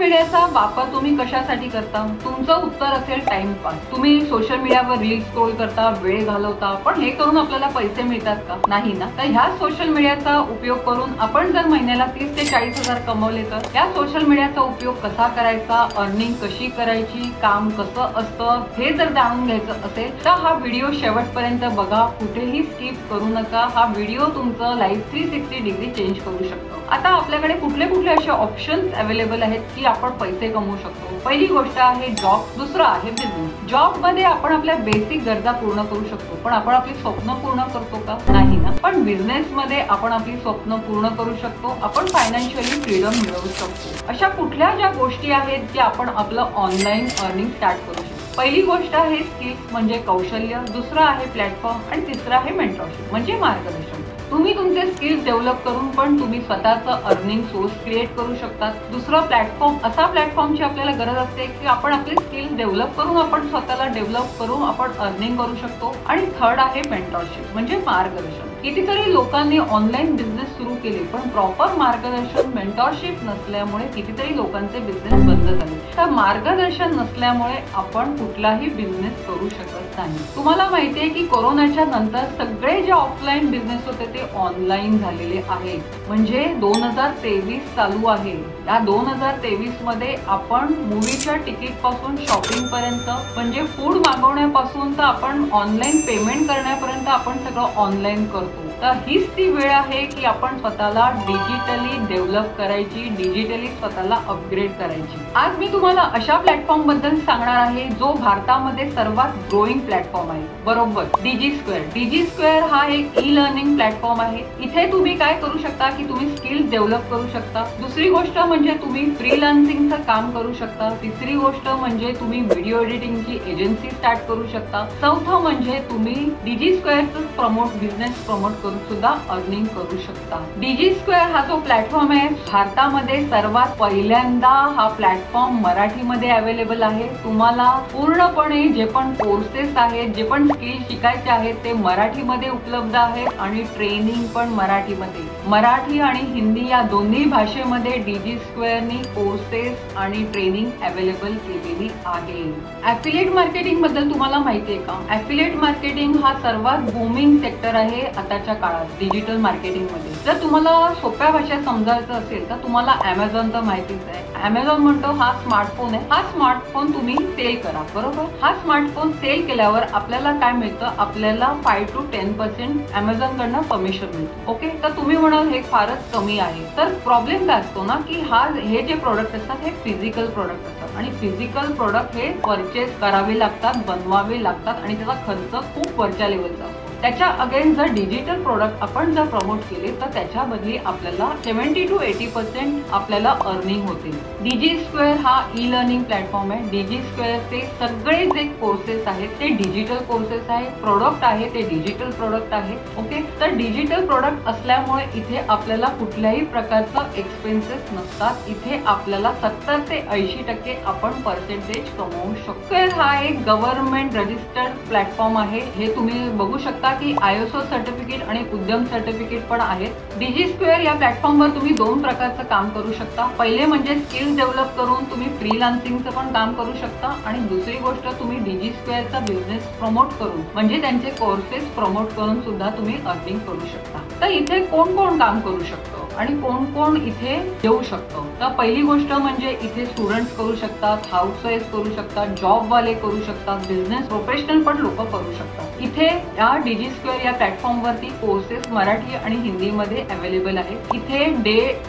मीडियाचा वापर तुम्ही कशासाठी करता? तुमचं उत्तर असेल टाइमपास. तुम्ही सोशल मीडियावर रील्स स्क्रोल करता, वेळ घालवता, पण हे करून आपल्याला पैसे मिळतात का? नाही ना. तर ह्या सोशल मीडियाचा उपयोग करून आपण जर महिन्याला 30 ते 40 हजार कमवले तर या सोशल मीडियाचा उपयोग कसा करायचा, अर्निंग कशी करायची, काम कसं असतं हे जर जाणून घ्यायचं असेल तर हा व्हिडिओ शेवटपर्यंत बघा. कुठेही स्किप करू नका. हा व्हिडिओ तुमचं लाईफ 360 डिग्री चेंज करू शकतो. आता आपल्याकडे कुठले कुठले असे ऑप्शन्स अवेलेबल आहेत की आपण पैसे कमवू शकतो. पहिली गोष्ट आहे जॉब, दुसरं आहे बिझनेस. जॉब मध्ये आपण आपल्या बेसिक गरजा पूर्ण करू शकतो, पण आपण आपली स्वप्न पूर्ण करतो का? नाही ना. पण बिझनेस मध्ये आपण आपली स्वप्न पूर्ण करू शकतो, आपण फायनान्शियली फ्रीडम मिळवू शकतो. अशा कुठल्या ज्या गोष्टी आहेत की आपण आपलं ऑनलाईन अर्निंग स्टार्ट करू शकतो. पहिली गोष्ट आहे स्किल्स म्हणजे कौशल्य, दुसरं आहे प्लॅटफॉर्म आणि तिसरं आहे मेंटरशिप म्हणजे मार्गदर्शन. तुम्ही तुमचे स्किल्स डेव्हलप करून पण तुम्ही स्वतःचं अर्निंग सोर्स क्रिएट करू शकता. दुसरं प्लॅटफॉर्म, असा प्लॅटफॉर्मची आपल्याला गरज असते की आपण आपले स्किल्स डेव्हलप करून आपण स्वतःला डेव्हलप करून आपण अर्निंग करू शकतो. आणि थर्ड आहे मेंटरशिप म्हणजे मार्गदर्शन. कितीतरी लोकांनी ऑनलाईन बिझनेस सुरू केले, पण प्रॉपर मार्गदर्शन मेंटरशिप नसल्यामुळे कितीतरी लोकांचे बिझनेस बंद झाले. तर मार्गदर्शन नसल्यामुळे आपण कुठलाही बिझनेस करू शकत नाही. तुम्हाला माहितीये की कोरोनाच्या नंतर सगळे जे ऑफलाईन बिझनेस होते ते ऑनलाईन झालेले आहेत. म्हणजे 2023 चालू आहे. या 2023 मध्ये आपण मूवीच्या तिकीट पासून शॉपिंग पर्यंत म्हणजे फूड मागवण्यापासून तर आपण ऑनलाईन पेमेंट करण्यापर्यंत आपण सगळं ऑनलाईन करतो. तर हीच ती वेळ आहे की आपण स्वतःला डिजिटली डेव्हलप करायची, डिजिटली स्वतःला अपग्रेड करायची. आज मी तुम्हाला अशा प्लॅटफॉर्म बद्दल सांगणार आहे जो भारतामध्ये सर्वात ग्रोइंग प्लॅटफॉर्म आहे. बरोबर, डीजी स्क्वेअर. डीजी स्क्वेअर हा एक ई लर्निंग प्लॅटफॉर्म आहे. इथे तुम्ही काय करू शकता की तुम्ही स्किल्स डेव्हलप करू शकता. दुसरी गोष्ट म्हणजे तुम्ही फ्रीलान्सिंगचं काम करू शकता. तिसरी गोष्ट म्हणजे तुम्ही व्हिडिओ एडिटिंगची एजन्सी स्टार्ट करू शकता. चौथं म्हणजे तुम्ही डीजी स्क्वेअरचं बिझनेस प्रमोट करून सुद्धा अर्निंग करू शकता. डीजी स्क्वेअर हा जो प्लॅटफॉर्म आहे भारतामध्ये सर्वात पहिल्यांदा हा प्लॅटफॉर्म मराठीमध्ये अवेलेबल आहे. तुम्हाला पूर्णपणे जे पण कोर्सेस आहेत, जे पण स्किल शिकायचे आहेत ते मराठीमध्ये उपलब्ध आहेत आणि ट्रेनिंग पण मराठीमध्ये. मराठी आणि हिंदी या दोन्ही भाषेमध्ये डीजी स्क्वेअरनी कोर्सेस आणि ट्रेनिंग अवेलेबल केलेली आहे. ऍफिलिएट मार्केटिंग बद्दल तुम्हाला माहिती आहे का? ऍफिलिएट मार्केटिंग हा सर्वात बूमिंग सेक्टर आहे आताच्या काळात डिजिटल मार्केटिंग मध्ये. जर तुम्हाला सोप्या भाषेत समजायचं असेल तर तुम्हाला अमेझॉन तर माहितीच आहे. अमेझॉन म्हणतो हा स्मार्टफोन आहे. हा स्मार्टफोन तुम्ही सेल करा. बरोबर, हा स्मार्टफोन सेल केल्यावर आपल्याला काय मिळतं? आपल्याला 5 to 10% अमेझॉन कडनं कमिशन मिळतं. ओके, तर तुम्ही म्हणाल हे फारच कमी आहे. तर प्रॉब्लेम काय असतो ना की हे जे प्रोडक्ट असतात हे फिजिकल प्रोडक्ट असतात आणि फिजिकल प्रोडक्ट हे परचेस करावे लागतात, बनवावे लागतात आणि त्याचा खर्च खूप वरच्या लेवलचा असतो. त्याच्या अगेन्स्ट जर डिजिटल प्रोडक्ट आपण जर प्रमोट केले तर त्याच्या बदली आपल्याला 70 to 80% आपल्याला अर्निंग होते. डीजी स्क्वेअर हा ई लर्निंग प्लॅटफॉर्म आहे. डीजी स्क्वेअरचे सगळे जे कोर्सेस आहेत ते डिजिटल कोर्सेस आहेत. प्रोडक्ट आहे ते डिजिटल प्रोडक्ट आहे. ओके, तर डिजिटल प्रोडक्ट असल्यामुळे इथे आपल्याला कुठल्याही प्रकारचं एक्सपेन्सेस नसतात. इथे आपल्याला 70 ते 80% आपण पर्सेंटेज कमवू शकतो. हा एक गव्हर्नमेंट रजिस्टर्ड प्लॅटफॉर्म आहे. हे तुम्ही बघू शकता की ISO सर्टिफिकेट आणि उद्यम सर्टिफिकेट पण आहेत. डीजी स्क्वेअर या प्लॅटफॉर्मवर तुम्ही दोन प्रकारचं काम करू शकता. पहिले म्हणजे स्किल्स डेव्हलप करून तुम्ही फ्रीलान्सिंगचं पण काम करू शकता आणि दुसरी गोष्ट तुम्ही डीजी स्क्वेअरचा बिझनेस प्रमोट करून म्हणजे त्यांचे कोर्सेस प्रमोट करून सुद्धा तुम्ही अर्निंग करू शकता. तर इथे कोण कोण काम करू शकतो आणि कोण कोण इथे येऊ शकतो? तर पहिली गोष्ट म्हणजे इथे स्टुडंट्स करू शकतात, हाऊसवाईफ करू शकतात, जॉब वाले करू शकतात, बिझनेस प्रोफेशनल पण लोक करू शकतात. इथे या डीजी स्क्वेअर या प्लॅटफॉर्म वरती कोर्सेस मराठी आणि हिंदी मध्ये अवेलेबल आहेत. इथे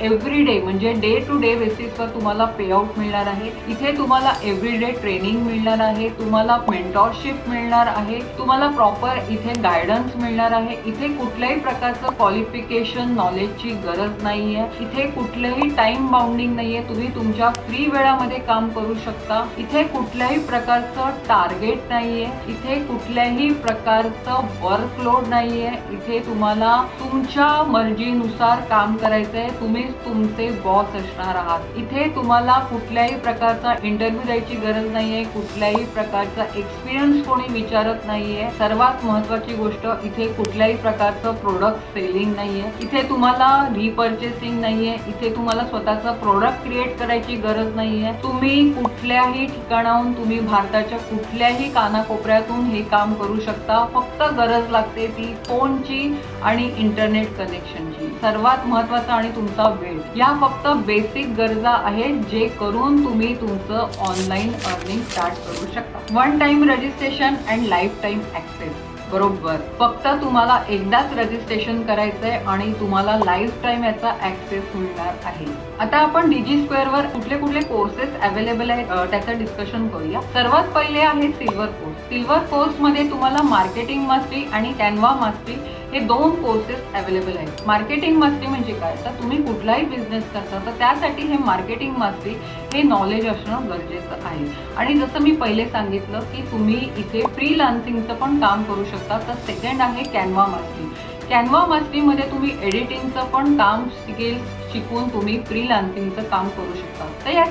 एव्हरी डे म्हणजे डे टू डे बेसिसवर तुम्हाला पे आउट मिळणार आहे. इथे तुम्हाला एव्हरी डे ट्रेनिंग मिळणार आहे, तुम्हाला मेंटॉरशिप मिळणार आहे, तुम्हाला प्रॉपर इथे गायडन्स मिळणार आहे. इथे कुठल्याही प्रकारचं क्वालिफिकेशन नॉलेजची गरज नाहीये. इथे कुठलेही टाइम बाउंडिंग नाहीये. तुम्ही तुमच्या फ्री वेळामध्ये काम करू शकता. इथे कुठल्याही प्रकारचं टार्गेट नाहीये. इथे कुठल्याही प्रकारचं वर्कलोड नाहीये. इथे तुम्हाला तुमच्या मर्जीनुसार काम करायचंय. तुम्ही तुमचे बॉस असणार आहात. इथे तुम्हाला कुठल्याही प्रकारचा इंटरव्ह्यू द्यायची गरज नाहीये. कुठल्याही प्रकारचा एक्सपिरियन्स कोणी विचारत नाहीये. सर्वात महत्वाची गोष्ट इथे कुठल्याही प्रकारचं प्रोडक्ट सेलिंग नाहीये. इथे तुम्हाला परचेसिंग नाहीये, इथे तुम्हाला स्वतःचा प्रोडक्ट क्रिएट करायची गरज नाहीये. तुम्ही कुठल्याही ठिकाणाहून, तुम्ही भारताच्या कुठल्याही कानाकोपऱ्यातून हे काम करू शकता. फक्त गरज लागते ती फोनची आणि इंटरनेट कनेक्शनची. सर्वात महत्त्वाचा आणि तुमचा वेळ. या फक्त बेसिक गरजा आहेत जे करून तुम्ही तुमचं ऑनलाईन अर्निंग स्टार्ट करू शकता. One time registration and lifetime access. बरोबर, फक्त तुम्हाला एकदाच रजिस्ट्रेशन करायचंय आणि तुम्हाला लाईफ टाइम याचा ऍक्सेस मिळणार आहे. आता आपण डिजी स्क्वेअर वर कुठले कुठले कोर्सेस अवेलेबल आहेत त्याचं डिस्कशन करूया. सर्वात पहिले आहे सिल्वर कोर्स. सिल्वर कोर्स मध्ये तुम्हाला मार्केटिंग मास्टरी आणि कॅनव्हा मास्टरी हे 2 कोर्सेस अवेलेबल आहेत. मार्केटिंग मास्टरी म्हणजे काय, तर तुम्ही कुठलाही बिझनेस करता तर त्यासाठी हे मार्केटिंग मास्टरी हे नॉलेज असणं गरजेचं आहे. आणि जसं मी पहिले सांगितलं की तुम्ही इथे फ्रीलान्सिंगचं पण काम करू शकता. तर सेकंड आहे कॅनव्हा मास्टरी. कॅनव्हा मास्टरीमध्ये तुम्ही एडिटिंगचं पण काम शिकून तुम्ही फ्रीलान्सिंगचं काम करू शकता. तर या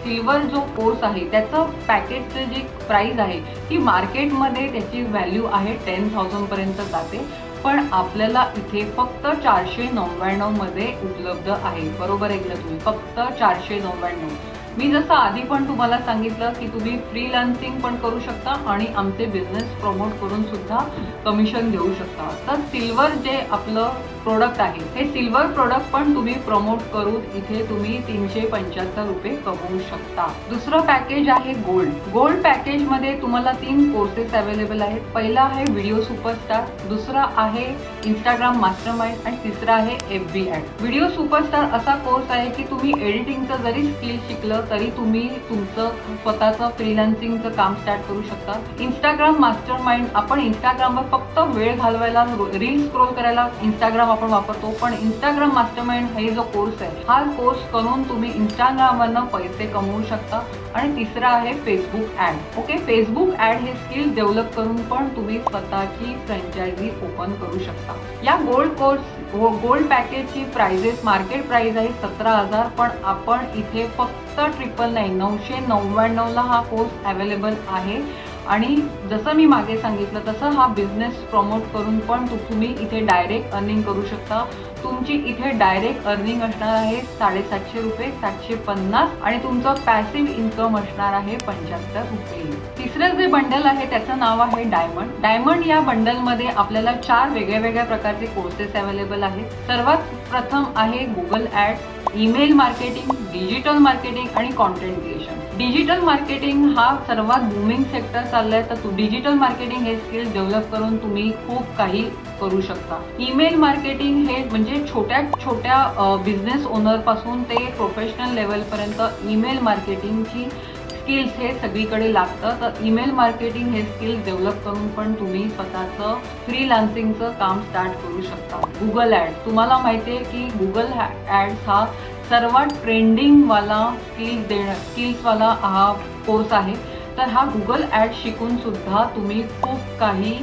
सिल्वर जो कोर्स आहे त्याचं पॅकेजचं जी प्राइस आहे ती मार्केटमध्ये त्याची व्हॅल्यू आहे 10,000 पर्यंत जाते, पण आपल्याला इथे फक्त 499 मध्ये उपलब्ध आहे. बरोबर ऐकलं तुम्ही, फक्त 499. मी जसं आधी पण तुम्हाला सांगितलं की तुम्ही फ्रीलान्सिंग पण करू शकता आणि आमचे बिझनेस प्रमोट करून सुद्धा कमिशन घेऊ शकता. तर सिल्वर जे आपलं प्रोडक्ट आहे हे सिल्वर प्रोडक्ट पण तुम्ही प्रमोट करून इथे तुम्ही 375 रुपये कमवू शकता. दुसरं पॅकेज आहे गोल्ड. गोल्ड पॅकेज मध्ये तुम्हाला 3 कोर्सेस अवेलेबल आहेत. पहिला आहे व्हिडिओ सुपरस्टार, दुसरा आहे इंस्टाग्राम मास्टरमाइंड आणि तिसरा आहे FB ऍड. व्हिडिओ सुपरस्टार असा कोर्स आहे की तुम्ही एडिटिंगचं जरी स्किल शिकलं तरी तुम्ही तुमचं स्वतःचं फ्रीलान्सिंगचं काम स्टार्ट करू शकता. इंस्टाग्राम मास्टरमाइंड, आपण इंस्टाग्रामवर फक्त वेळ घालवायला, रील स्क्रोल करायला इंस्टाग्राम आपण वापरतो, पण इंस्टाग्राम मास्टरमाइंड हे जो कोर्स आहे हा कोर्स करून तुम्ही इंस्टाग्रामवरनं पैसे कमवू शकता. आणि तिसरा आहे Facebook ad. Okay, Facebook ad हे स्किल डेव्हलप करून पण तुम्ही स्वतःची फ्रँचायझी ओपन करू शकता. या गोल्ड पॅकेजची प्राइजेस मार्केट प्राइस आहे 17,000, पण आपण इथे फक्त 999 ला हा कोर्स अवेलेबल आहे. आणि जसं मी मागे सांगितलं तसं हा बिझनेस प्रमोट करून पण तुम्ही इथे डायरेक्ट अर्निंग करू शकता. तुमची इथे डायरेक्ट अर्निंग असणार आहे 750 रुपये, 750, आणि तुमचं पॅसिव्ह इन्कम असणार आहे 75 रुपये. तिसरं जे बंडल आहे त्याचं नाव आहे डायमंड. डायमंड या बंडलमध्ये आपल्याला 4 वेगळ्या प्रकारचे कोर्सेस अवेलेबल आहेत. सर्वात प्रथम आहे Google ads, email marketing, digital marketing आणि कॉन्टेंट क्रिएशन. डिजिटल मार्केटिंग हा सर्वात बूमिंग सेक्टर चाललाय, तर डिजिटल मार्केटिंग हे स्किल डेव्हलप करून तुम्ही खूप काही करू शकता. ईमेल मार्केटिंग हे म्हणजे छोट्या बिझनेस ओनर पासून ते प्रोफेशनल लेवल पर्यंत ईमेल मार्केटिंगची स्किल्स हे सगळीकडे लागतं. तर ईमेल मार्केटिंग हे स्किल डेव्हलप करून पण तुम्ही स्वतःचं फ्रीलान्सिंगचं काम स्टार्ट करू शकता. गुगल ऍड्स, तुम्हाला माहिती आहे की गुगल ऍड्स हा सर्वात ट्रेंडिंगवाला स्किल्सवाला हा कोर्स आहे. तर हा गुगल ऍड्स शिकून सुद्धा तुम्ही खूप काही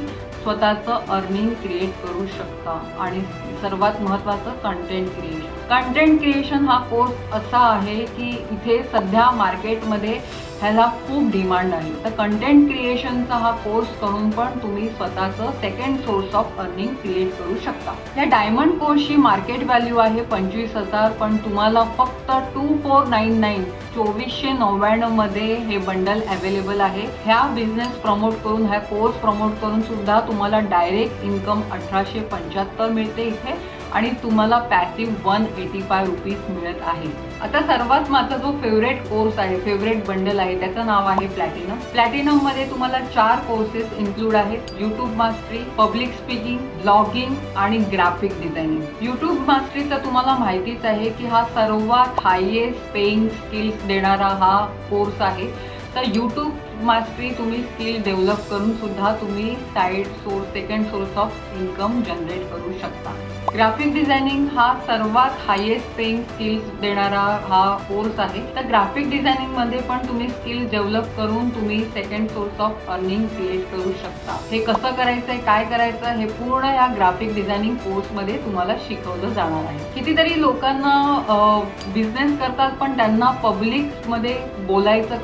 स्वतःचं अर्निंग क्रिएट करू शकता. आणि सर्वात महत्त्वाचं कंटेंट क्रिएशन हा कोर्स असा आहे की इथे सध्या मार्केटमध्ये ह्याला खूप डिमांड आहे. तर कंटेंट क्रिएशनचा हा कोर्स करून पण तुम्ही स्वतःचं second source of earning create करू शकता. या डायमंड कोर्सची मार्केट व्हॅल्यू आहे 25,000, पण तुम्हाला फक्त 2499 मध्ये हे बंडल अवेलेबल आहे. ह्या बिझनेस प्रमोट करून, ह्या कोर्स प्रमोट करून सुद्धा तुम्हाला डायरेक्ट इन्कम 1875 मिळते इथे, आणि तुम्हाला पॅसिव्ह 185 रुपीज मिळत आहे. आता सर्वात माझा जो फेवरेट कोर्स आहे, फेवरेट बंडल आहे, त्याचं नाव आहे प्लॅटिनम. प्लॅटिनम मध्ये तुम्हाला 4 कोर्सेस इन्क्लूड आहेत. YouTube mastery, public speaking, blogging आणि ग्राफिक डिझायनिंग. युट्यूब मास्टरीचा तुम्हाला माहितीच आहे की हा सर्वात हायेस्ट पेइंग स्किल्स देणारा हा कोर्स आहे. तर युट्यूब मास्टरी तुम्ही स्किल डेव्हलप करून सुद्धा तुम्ही second source of income generate करू शकता. ग्राफिक डिझायनिंग हा सर्वात हायेस्ट पेइंग स्किल्स देणारा हा कोर्स आहे. तर ग्राफिक डिझायनिंग मध्ये पण तुम्ही स्किल डेव्हलप करून तुम्ही second source of earning create करू शकता. हे कसं करायचंय, काय करायचं, हे पूर्ण या ग्राफिक डिझायनिंग कोर्स मध्ये तुम्हाला शिकवलं जाणार आहे. कितीतरी लोकांना बिझनेस करतात पण त्यांना पब्लिक मध्ये बोलायचं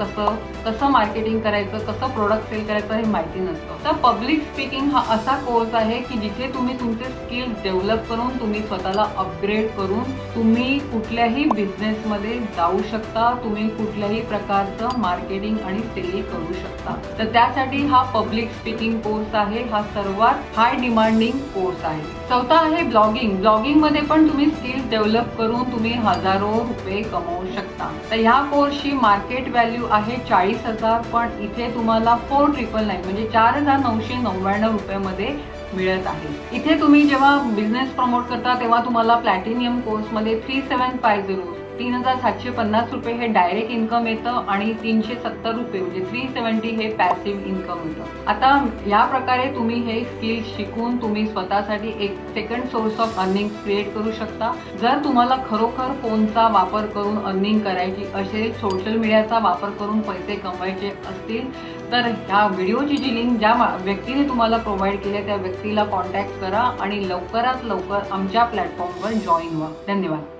कसं मार्केटिंग सेल करायचं, कसं प्रोडक्ट सेल करायचं हे माहिती नसतं. तर पब्लिक स्पीकिंग हा असा कोर्स आहे की जिथे तुम्ही तुमचे स्किल्स डेव्हलप करून तुम्ही स्वतःला अपग्रेड करून तुम्ही कुठल्याही बिझनेसमध्ये जाऊ शकता. तुम्ही कुठल्याही प्रकारचं मार्केटिंग आणि सेल करू शकता. तर त्यासाठी हा पब्लिक स्पीकिंग कोर्स आहे. हा सर्वात हाय डिमांडिंग कोर्स आहे. चौथा आहे ब्लॉगिंग. ब्लॉगिंग मध्ये पण तुम्ही स्किल्स डेव्हलप करून तुम्ही हजारो रुपये कमवू शकता. तर ह्या कोर्सची मार्केट व्हॅल्यू आहे 40,000, पण इथे तुम्हाला 4,999 म्हणजे 4,999 रुपयामध्ये मिळत आहे. इथे तुम्ही जेव्हा बिझनेस प्रमोट करता तेव्हा तुम्हाला प्लॅटिनियम कोर्समध्ये 3750 3,750 रुपये हे डायरेक्ट इन्कम येतं आणि 370 रुपये म्हणजे 370 हे पॅसिव्ह इन्कम येतं. आता या प्रकारे तुम्ही हे स्किल शिकून तुम्ही स्वतःसाठी एक second source of earning create करू शकता. जर तुम्हाला खरोखर फोनचा वापर करून अर्निंग करायची असेल, सोशल मीडियाचा वापर करून पैसे कमवायचे असतील, तर ह्या व्हिडिओची जी लिंक ज्या व्यक्तीने तुम्हाला प्रोव्हाइड केली त्या व्यक्तीला कॉन्टॅक्ट करा आणि लवकरात लवकर आमच्या प्लॅटफॉर्मवर जॉईन व्हा. धन्यवाद.